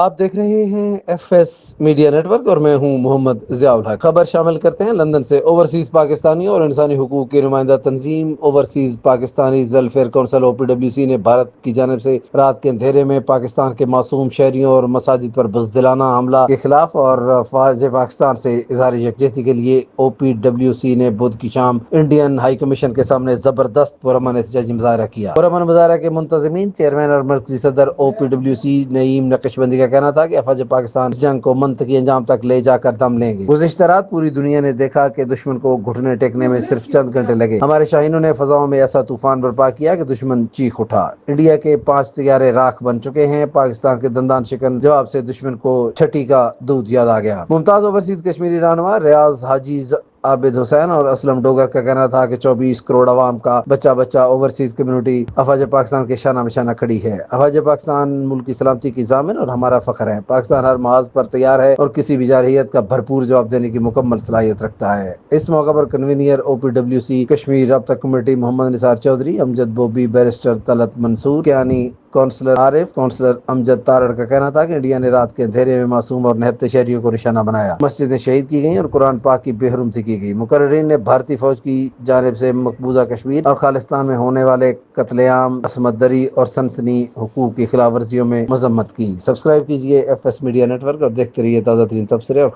آپ دیکھ رہے ہیں ایف ایس میڈیا نیٹ ورک اور میں ہوں محمد ضیاء الحق۔ خبر شامل کرتے ہیں لندن سے۔ اوورسیز پاکستانیوں اور انسانی حقوق کی نمائندہ تنظیم overseas Pakistanis welfare council OPWC نے بھارت کی جانب سے رات کے اندھیرے میں پاکستان کے معصوم شہریوں اور مساجد پر بزدلانہ حملہ کے خلاف اور فوج پاکستان سے اظہار یکجہتی کے لیے OPWC نے بدھ کی شام انڈین ہائی کمیشن کے سامنے زبردست پرامن احتجاجی مظاہرہ کیا۔ پرامن مظاہرہ کے منتظمین چیئرمین اور مرکزی صدر OPWC نعیم نقشبندی کا کہنا تھا کہ افواج پاکستان اس جنگ کو منطقی انجام تک لے جا کر دم لیں گے۔ گزشتہ رات پوری دنیا نے دیکھا کہ دشمن کو گھٹنے ٹیکنے میں صرف چند گھنٹے لگے۔ ہمارے شاہینوں نے فضاؤں میں ایسا طوفان برپا کیا کہ دشمن چیخ اٹھا۔ انڈیا کے 5 طیارے راکھ بن چکے ہیں۔ پاکستان کے دندان شکن جواب سے دشمن کو چھٹی کا دودھ یاد آ گیا۔ ممتاز اوورسیز کشمیری رہنما ریاض حاجی عابد حسین اور اسلم ڈوگر کا کہنا تھا کہ 24 کروڑ عوام کا بچہ بچہ اوورسیز کمیونٹی افواج پاکستان کے شانہ بشانہ کھڑی ہے۔ افواج پاکستان ملک کی سلامتی کی ضامن اور ہمارا فخر ہے۔ پاکستان ہر محاذ پر تیار ہے اور کسی بھی جارحیت کا بھرپور جواب دینے کی مکمل صلاحیت رکھتا ہے۔ اس موقع پر کنوینر OPWC کشمیر رابطہ کمیٹی محمد نثار چودھری، امجد بوبی، بیرسٹر طلعت منصور کیانی، کونسلر عارف، کونسلر امجد تارڑ کا کہنا تھا کہ انڈیا نے رات کے اندھیرے میں معصوم اور نہتے شہریوں کو نشانہ بنایا۔ مسجدیں شہید کی گئیں اور قرآن پاک کی بے حرمتی کی گئی۔ مقررین نے بھارتی فوج کی جانب سے مقبوضہ کشمیر اور خالصتان میں ہونے والے قتل عام، عصمت دری اور سنسنی حقوق کی خلاف ورزیوں میں مذمت کی۔ سبسکرائب کیجیے FS میڈیا نیٹ ورک اور دیکھتے رہیے تازہ ترین تبصرے اور